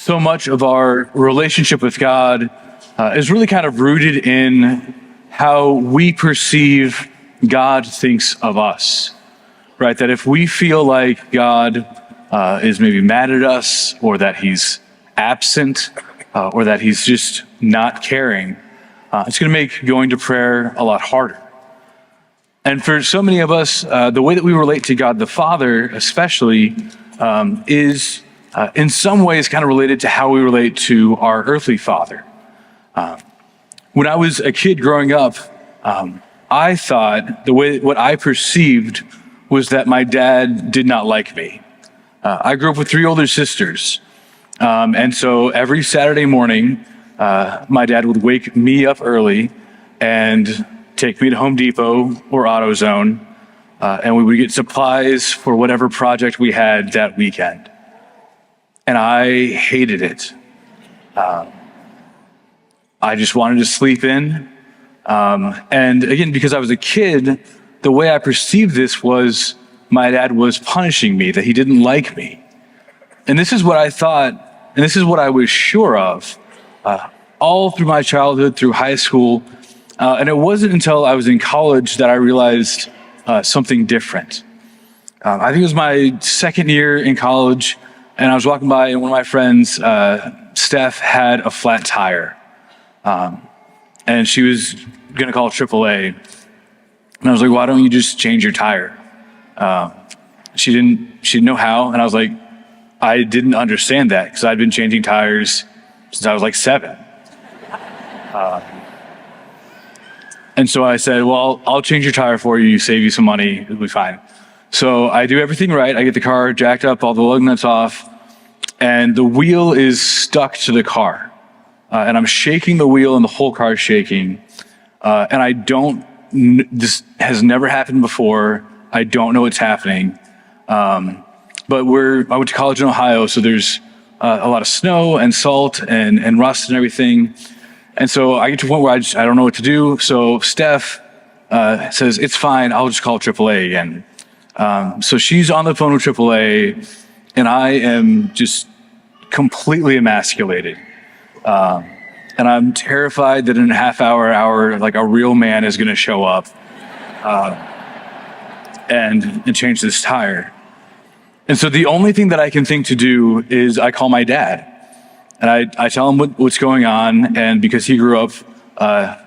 So much of our relationship with God is really kind of rooted in how we perceive God thinks of us, right? That if we feel like God is maybe mad at us, or that he's absent, or that he's just not caring, it's going to make going to prayer a lot harder. And for so many of us, the way that we relate to God the Father especially is in some ways kind of related to how we relate to our earthly father. When I was a kid growing up, I thought what I perceived was that my dad did not like me. I grew up with 3 older sisters. And so every Saturday morning, my dad would wake me up early and take me to Home Depot or AutoZone, and we would get supplies for whatever project we had that weekend. And I hated it. I just wanted to sleep in. And again, because I was a kid, the way I perceived this was my dad was punishing me, that he didn't like me. And this is what I thought, and this is what I was sure of, all through my childhood, through high school. And it wasn't until I was in college that I realized something different. I think it was my second year in college, and I was walking by, and one of my friends, Steph, had a flat tire. And she was going to call AAA. And I was like, why don't you just change your tire? She didn't know how. And I was like, I didn't understand that because I'd been changing tires since I was like 7. And so I said, well, I'll change your tire for you, save you some money, it'll be fine. So I do everything right. I get the car jacked up, all the lug nuts off, and the wheel is stuck to the car. And I'm shaking the wheel and the whole car is shaking. And this has never happened before. I don't know what's happening. But I went to college in Ohio, so there's a lot of snow and salt and rust and everything. And so I get to a point where I don't know what to do. So Steph says, it's fine, I'll just call AAA again. So she's on the phone with AAA, and I am just completely emasculated. And I'm terrified that in a half hour, like a real man is going to show up and change this tire. And so the only thing that I can think to do is I call my dad. And I tell him what's going on, and because he grew up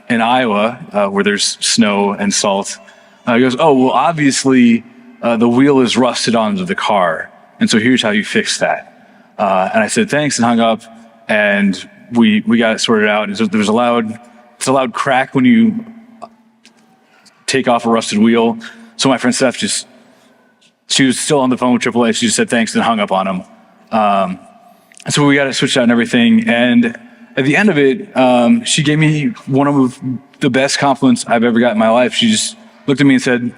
in Iowa, where there's snow and salt, he goes, oh, well, obviously the wheel is rusted onto the car, and so here's how you fix that. And I said thanks and hung up, and we got it sorted out. And so there's it's a loud crack when you take off a rusted wheel. So my friend Steph she was still on the phone with AAA. She just said thanks and hung up on him. So we got it switched out and everything. And at the end of it, she gave me one of the best compliments I've ever got in my life. She just looked at me and said,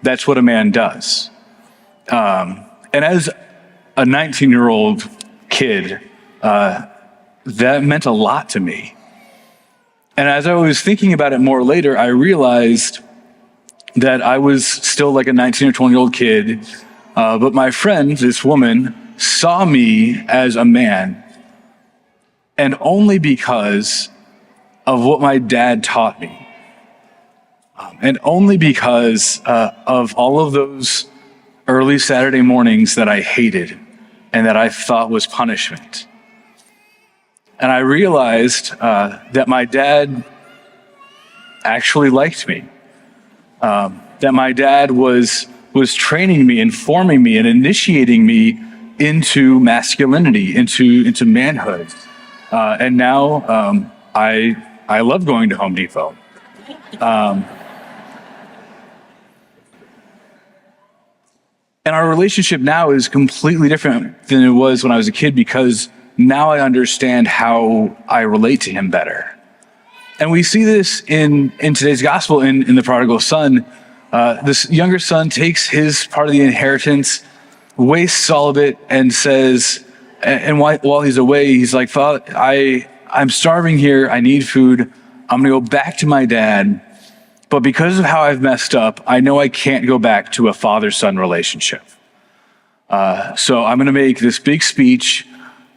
that's what a man does. And as a 19-year-old kid, that meant a lot to me. And as I was thinking about it more later, I realized that I was still like a 19 or 20-year-old kid, but my friend, this woman, saw me as a man, and only because of what my dad taught me, and only because of all of those early Saturday mornings that I hated and that I thought was punishment. And I realized that my dad actually liked me, that my dad was training me, informing me, and initiating me into masculinity, into manhood. And now I love going to Home Depot. And our relationship now is completely different than it was when I was a kid, because now I understand how I relate to him better. And we see this in today's gospel in the prodigal son. This younger son takes his part of the inheritance, wastes all of it, and says, and while he's away, he's like, Father, I'm starving here. I need food. I'm going to go back to my dad. But because of how I've messed up, I know I can't go back to a father-son relationship. So I'm going to make this big speech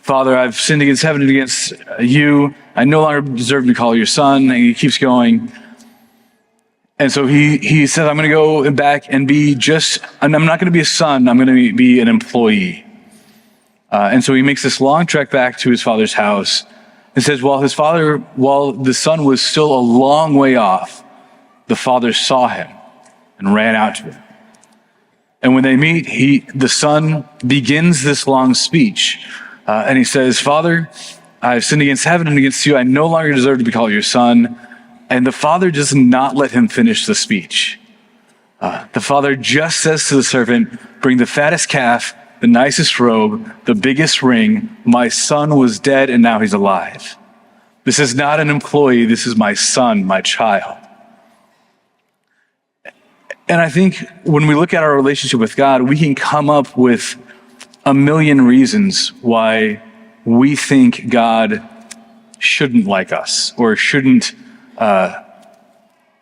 Father, I've sinned against heaven and against you. I no longer deserve to be called your son. And he keeps going. And so he says, I'm going to go back and I'm not going to be a son. I'm going to be an employee. And so he makes this long trek back to his father's house and says, while the son was still a long way off, the father saw him and ran out to him. And when they meet, the son begins this long speech. And he says, Father, I've sinned against heaven and against you. I no longer deserve to be called your son. And the father does not let him finish the speech. The father just says to the servant, bring the fattest calf, the nicest robe, the biggest ring. My son was dead and now he's alive. This is not an employee. This is my son, my child. And I think when we look at our relationship with God, we can come up with a million reasons why we think God shouldn't like us or shouldn't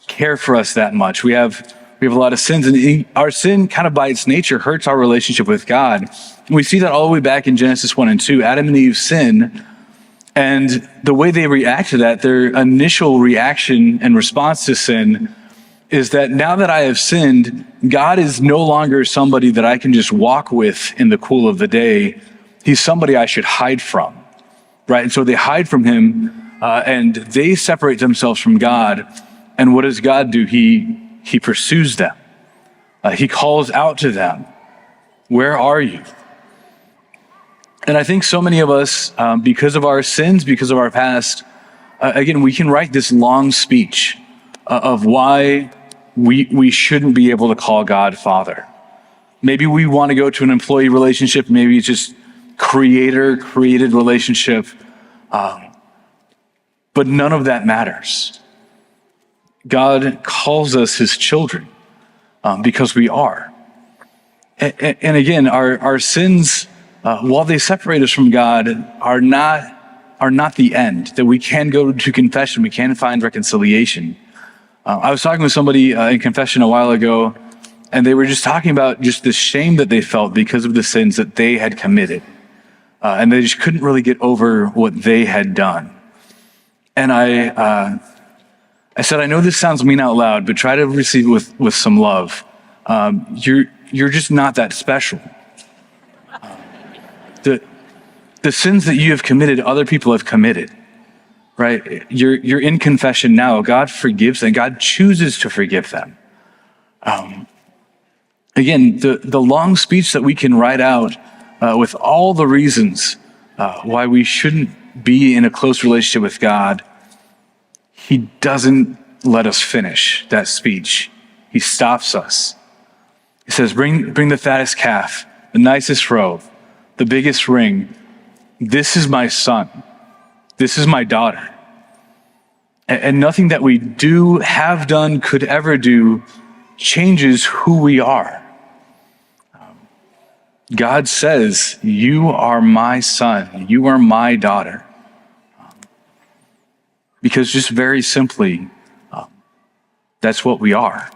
care for us that much. We have a lot of sins, and our sin kind of by its nature hurts our relationship with God. And we see that all the way back in Genesis 1 and 2. Adam and Eve sin, and the way they react to that, their initial reaction and response to sin is that now that I have sinned, God is no longer somebody that I can just walk with in the cool of the day. He's somebody I should hide from, right? And so they hide from him, and they separate themselves from God. And what does God do? He pursues them. He calls out to them. Where are you? And I think so many of us, because of our sins, because of our past, again, we can write this long speech of why we shouldn't be able to call God Father. Maybe we want to go to an employee relationship. Maybe it's just created relationship. But none of that matters. God calls us his children because we are. And again, our sins, while they separate us from God, are not the end, that we can go to confession, we can find reconciliation. I was talking with somebody in confession a while ago, and they were just talking about just the shame that they felt because of the sins that they had committed. And they just couldn't really get over what they had done. And I said, I know this sounds mean out loud, but try to receive it with some love. You're just not that special. The sins that you have committed, other people have committed, right? You're in confession now. God forgives them. God chooses to forgive them. Again, the long speech that we can write out with all the reasons why we shouldn't be in a close relationship with God, he doesn't let us finish that speech. He stops us. He says, bring the fattest calf, the nicest robe, the biggest ring. This is my son. This is my daughter. And nothing that we do, have done, could ever do changes who we are. God says, you are my son. You are my daughter. Because just very simply, that's what we are.